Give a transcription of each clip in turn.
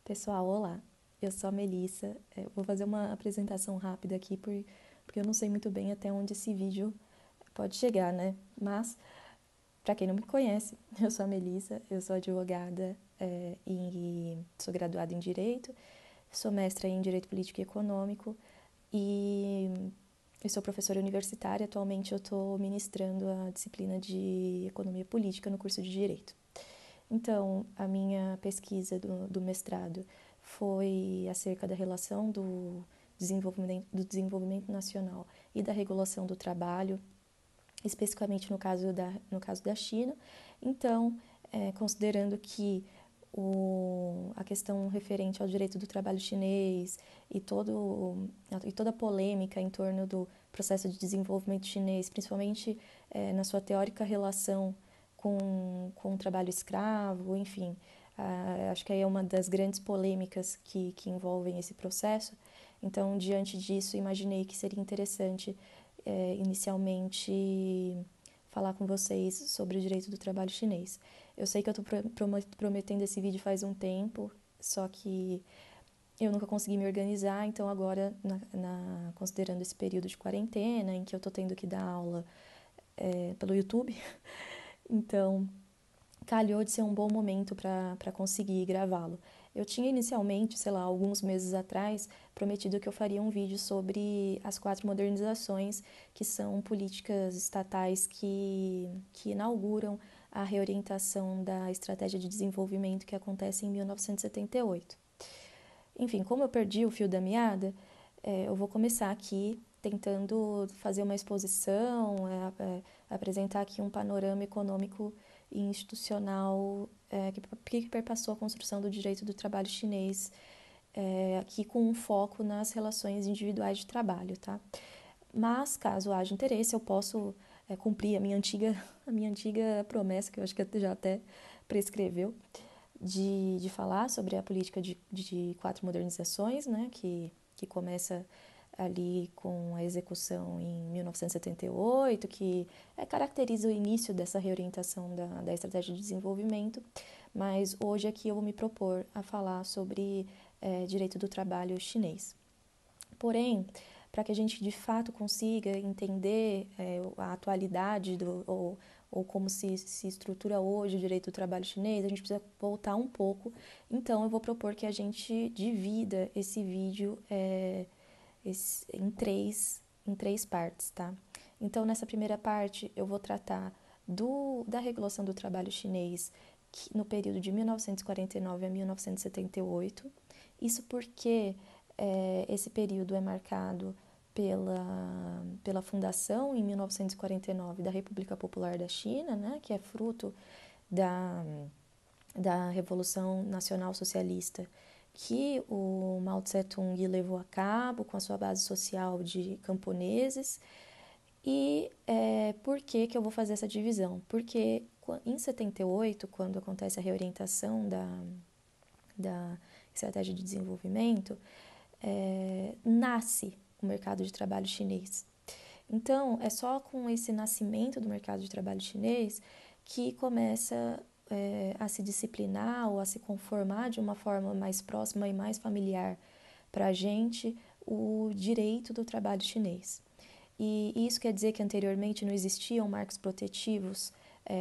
Pessoal, olá. Eu sou a Melissa. Vou fazer uma apresentação rápida aqui porque eu não sei muito bem até onde esse vídeo pode chegar, né? Mas, para quem não me conhece, eu sou a Melissa, eu sou advogada e sou graduada em Direito, sou mestra em Direito Político e Econômico e eu sou professora universitária. Atualmente eu estou ministrando a disciplina de Economia Política no curso de Direito. Então, a minha pesquisa do mestrado foi acerca da relação do desenvolvimento nacional e da regulação do trabalho, especificamente no caso da China. Então, considerando que a questão referente ao direito do trabalho chinês e toda a polêmica em torno do processo de desenvolvimento chinês, principalmente na sua teórica relação com o trabalho escravo, enfim, acho que aí é uma das grandes polêmicas que envolvem esse processo. Então, diante disso, imaginei que seria interessante, inicialmente, falar com vocês sobre o direito do trabalho chinês. Eu sei que eu estou prometendo esse vídeo faz um tempo, só que eu nunca consegui me organizar, então agora, considerando esse período de quarentena, em que eu estou tendo que dar aula pelo YouTube, então calhou de ser um bom momento para conseguir gravá-lo. Eu tinha inicialmente, sei lá, alguns meses atrás, prometido que eu faria um vídeo sobre as 4 modernizações, que são políticas estatais que inauguram a reorientação da estratégia de desenvolvimento que acontece em 1978. Enfim, como eu perdi o fio da meada, eu vou começar aqui tentando fazer uma exposição, apresentar aqui um panorama econômico e institucional que perpassou a construção do direito do trabalho chinês, aqui com um foco nas relações individuais de trabalho, tá? Mas, caso haja interesse, eu posso cumprir a minha antiga promessa, que eu acho que já até prescreveu, de falar sobre a política de 4 modernizações, né, que começa ali com a execução em 1978, que caracteriza o início dessa reorientação da estratégia de desenvolvimento, mas hoje aqui eu vou me propor a falar sobre direito do trabalho chinês. Porém, para que a gente de fato consiga entender a atualidade ou como se estrutura hoje o direito do trabalho chinês, a gente precisa voltar um pouco. Então, eu vou propor que a gente divida esse vídeo em três partes, tá? Então, nessa primeira parte, eu vou tratar da regulação do trabalho chinês no período de 1949 a 1978. Isso porque esse período é marcado pela fundação, em 1949, da República Popular da China, né, que é fruto da Revolução Nacional Socialista que o Mao Tse-tung levou a cabo com a sua base social de camponeses. E por que eu vou fazer essa divisão? Porque em 78, quando acontece a reorientação da estratégia de desenvolvimento, nasce o mercado de trabalho chinês. Então, é só com esse nascimento do mercado de trabalho chinês que começa a se disciplinar ou a se conformar de uma forma mais próxima e mais familiar para a gente o direito do trabalho chinês. E isso quer dizer que anteriormente não existiam marcos protetivos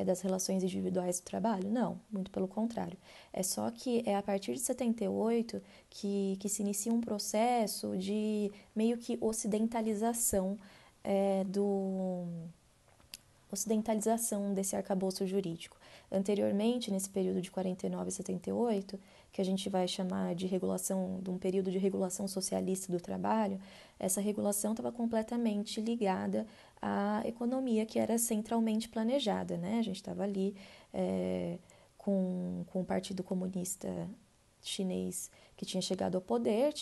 das relações individuais do trabalho? Não, muito pelo contrário. É só que é a partir de 78 que se inicia um processo de meio que ocidentalização desse arcabouço jurídico. Anteriormente, nesse período de 49 a 78, que a gente vai chamar de um período de regulação socialista do trabalho, essa regulação estava completamente ligada à economia que era centralmente planejada, né? A gente estava ali com o Partido Comunista Chinês que tinha chegado ao poder,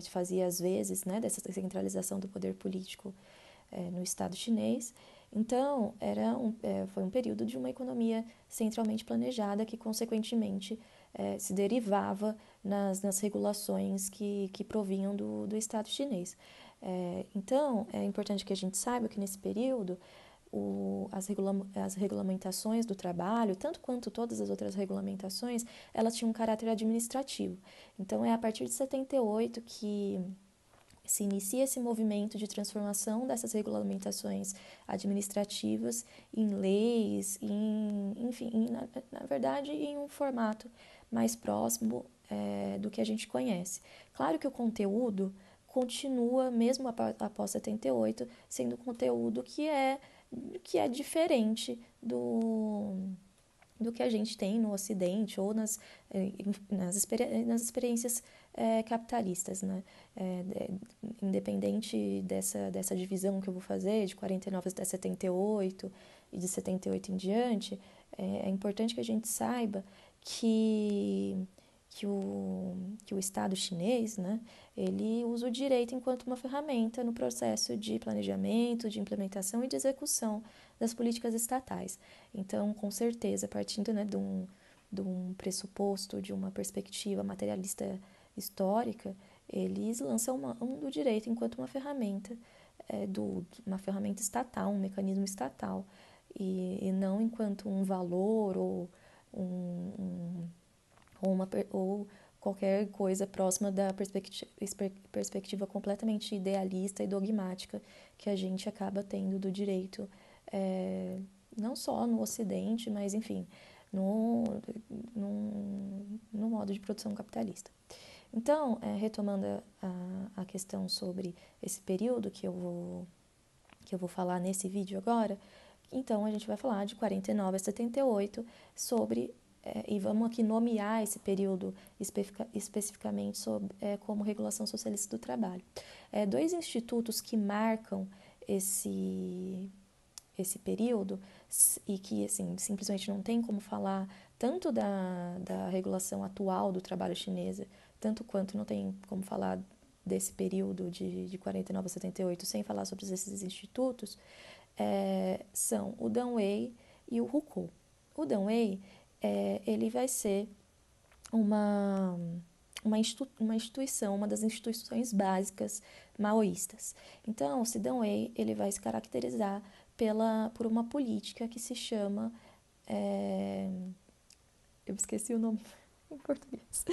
fazia às vezes, né, dessa centralização do poder político no Estado chinês. Então, foi um período de uma economia centralmente planejada que, consequentemente, se derivava nas regulações que provinham do Estado chinês. Então, é importante que a gente saiba que, nesse período, as regulamentações do trabalho, tanto quanto todas as outras regulamentações, elas tinham um caráter administrativo. Então, é a partir de 78 que se inicia esse movimento de transformação dessas regulamentações administrativas em leis, enfim, na verdade, em um formato mais próximo do que a gente conhece. Claro que o conteúdo continua, mesmo após 78, sendo um conteúdo que é diferente do que a gente tem no Ocidente ou nas experiências capitalistas, né? Independente dessa divisão que eu vou fazer, de 49 até 78 e de 78 em diante, é importante que a gente saiba que o Estado chinês, né, ele usa o direito enquanto uma ferramenta no processo de planejamento, de implementação e de execução das políticas estatais. Então, com certeza, partindo, né, de um pressuposto, de uma perspectiva materialista histórica, eles lançam mão do direito enquanto uma ferramenta, uma ferramenta estatal, um mecanismo estatal, e não enquanto um valor um ou qualquer coisa próxima da perspectiva completamente idealista e dogmática que a gente acaba tendo do direito, não só no Ocidente, mas, enfim, no modo de produção capitalista. Então, retomando a questão sobre esse período que eu vou falar nesse vídeo agora, então a gente vai falar de 49 a 78 sobre e vamos aqui nomear esse período especificamente como regulação socialista do trabalho. Dois institutos que marcam esse período e que assim, simplesmente não tem como falar tanto da regulação atual do trabalho chinesa, tanto quanto não tem como falar desse período de 49 a 78 sem falar sobre esses institutos, são o Deng Wei e o Hukou. O Deng Wei ele vai ser uma instituição, uma das instituições básicas maoístas. Então, o Deng Wei ele vai se caracterizar por uma política que se chama... eu esqueci o nome em português.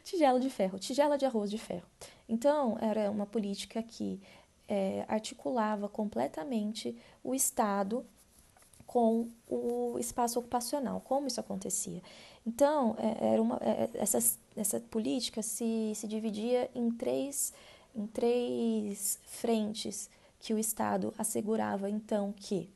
Tigela de ferro, tigela de arroz de ferro. Então, era uma política que articulava completamente o Estado com o espaço ocupacional. Como isso acontecia? Então, essa política se dividia em três frentes que o Estado assegurava, então, que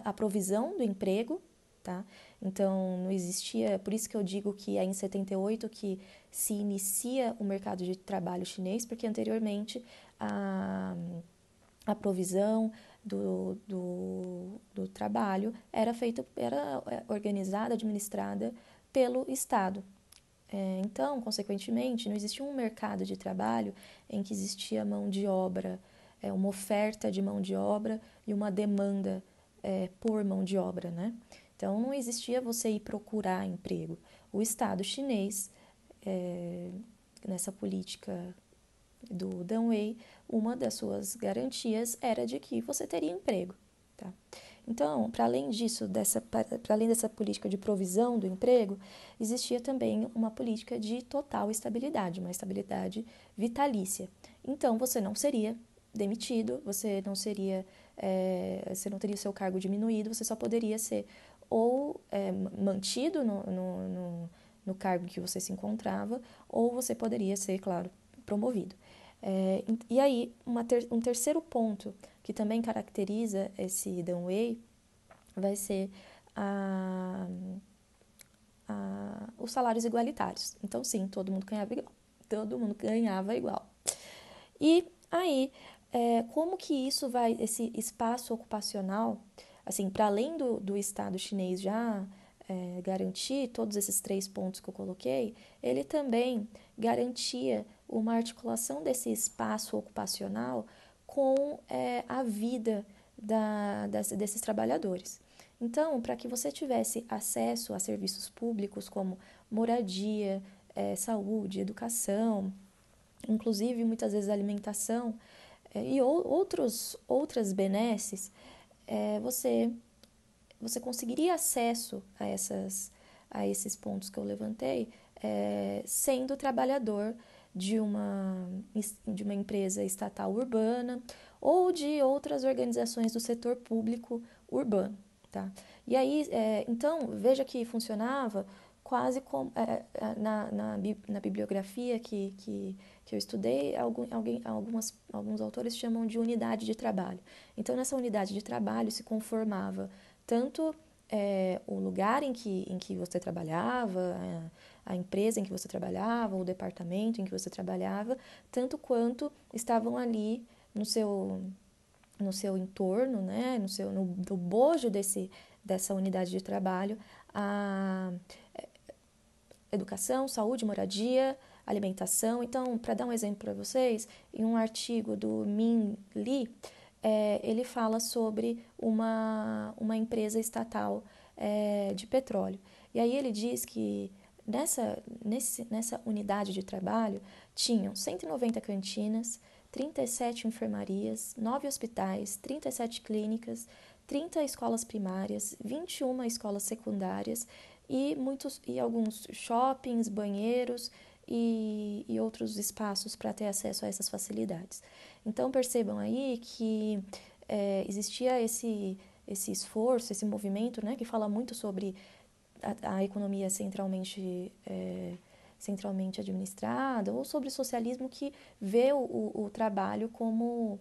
a provisão do emprego, tá? Então, não existia, por isso que eu digo que é em 78 que se inicia o mercado de trabalho chinês, porque anteriormente a provisão do trabalho era organizada, administrada pelo Estado. Então, consequentemente, não existia um mercado de trabalho em que existia mão de obra, uma oferta de mão de obra e uma demanda por mão de obra, né? Então, não existia você ir procurar emprego. O Estado chinês, nessa política do Deng Wei, uma das suas garantias era de que você teria emprego, tá? Então, para além disso, para além dessa política de provisão do emprego, existia também uma política de total estabilidade, uma estabilidade vitalícia. Então, você não seria demitido, você não teria seu cargo diminuído, você só poderia ser ou mantido no cargo que você se encontrava, ou você poderia ser, claro, promovido. E aí, um terceiro ponto que também caracteriza esse Deng Wei vai ser os salários igualitários. Então, sim, todo mundo ganhava igual. Todo mundo ganhava igual. E aí, como que esse espaço ocupacional, assim, para além do Estado chinês já garantir todos esses 3 pontos que eu coloquei, ele também garantia uma articulação desse espaço ocupacional com a vida desses trabalhadores. Então, para que você tivesse acesso a serviços públicos como moradia, saúde, educação, inclusive muitas vezes alimentação e outras benesses, você conseguiria acesso a esses pontos que eu levantei, sendo trabalhador de uma empresa estatal urbana ou de outras organizações do setor público urbano, tá? E aí, então, veja que funcionava quase como na bibliografia que eu estudei, alguns autores chamam de unidade de trabalho. Então, nessa unidade de trabalho se conformava tanto o lugar em que você trabalhava, a empresa em que você trabalhava, o departamento em que você trabalhava, tanto quanto estavam ali no seu entorno, né, no bojo dessa unidade de trabalho, a educação, saúde, moradia, alimentação. Então, para dar um exemplo para vocês, em um artigo do Min Lee, ele fala sobre uma empresa estatal de petróleo. E aí ele diz que nessa unidade de trabalho tinham 190 cantinas, 37 enfermarias, 9 hospitais, 37 clínicas, 30 escolas primárias, 21 escolas secundárias e alguns shoppings, banheiros e outros espaços para ter acesso a essas facilidades. Então percebam aí que existia esse esforço, esse movimento, né, que fala muito sobre a economia centralmente administrada, ou sobre o socialismo que vê o trabalho como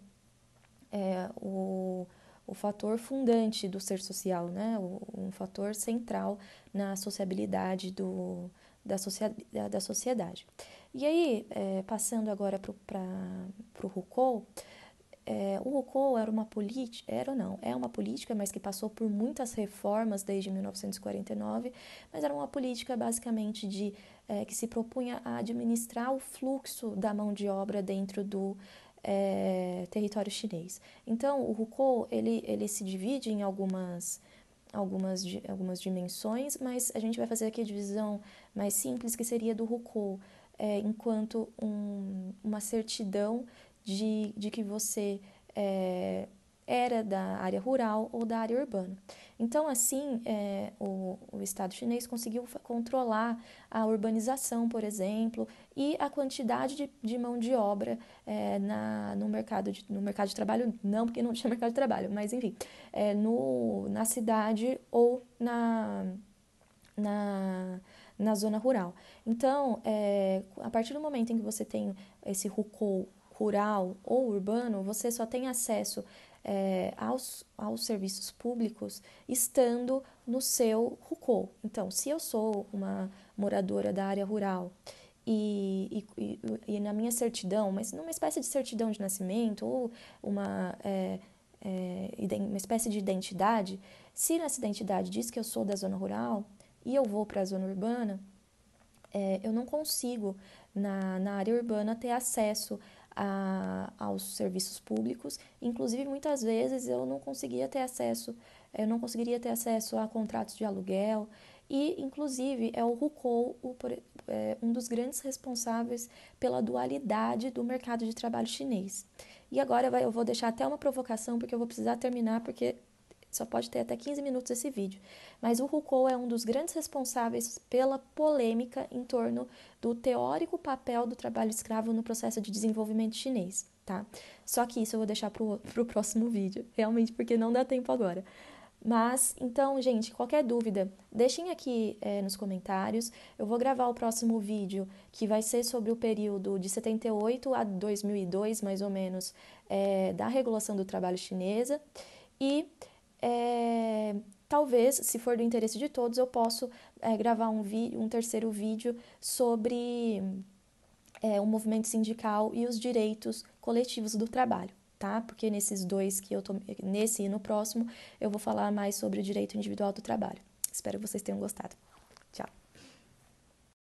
o fator fundante do ser social, né? Um fator central na sociabilidade da sociedade. E aí, passando agora para o Rousseau, o Rousseau é uma política, mas que passou por muitas reformas desde 1949, mas era uma política basicamente que se propunha a administrar o fluxo da mão de obra dentro do território chinês. Então, o Rousseau, ele se divide em algumas dimensões, mas a gente vai fazer aqui a divisão mais simples, que seria do Rousseau, enquanto uma certidão de que você era da área rural ou da área urbana. Então, assim, o Estado chinês conseguiu controlar a urbanização, por exemplo, e a quantidade de mão de obra no mercado de trabalho, não porque não tinha mercado de trabalho, mas enfim, na cidade ou na zona rural. Então, a partir do momento em que você tem esse Rousseau rural ou urbano, você só tem acesso aos serviços públicos estando no seu Rousseau. Então, se eu sou uma moradora da área rural e na minha certidão, mas numa espécie de certidão de nascimento ou uma espécie de identidade, se nessa identidade diz que eu sou da zona rural e eu vou para a zona urbana, eu não consigo, na área urbana, ter acesso aos serviços públicos. Inclusive, muitas vezes, eu não conseguiria ter acesso a contratos de aluguel. E, inclusive, o Rousseau um dos grandes responsáveis pela dualidade do mercado de trabalho chinês. E agora eu vou deixar até uma provocação, porque eu vou precisar terminar, porque só pode ter até 15 minutos esse vídeo. Mas o Rousseau é um dos grandes responsáveis pela polêmica em torno do teórico papel do trabalho escravo no processo de desenvolvimento chinês, tá? Só que isso eu vou deixar pro próximo vídeo, realmente porque não dá tempo agora. Mas, então, gente, qualquer dúvida, deixem aqui nos comentários. Eu vou gravar o próximo vídeo, que vai ser sobre o período de 78 a 2002, mais ou menos, da regulação do trabalho chinesa. E talvez, se for do interesse de todos, eu posso gravar um terceiro vídeo sobre o movimento sindical e os direitos coletivos do trabalho, tá? Porque nesses dois nesse e no próximo, eu vou falar mais sobre o direito individual do trabalho. Espero que vocês tenham gostado. Tchau!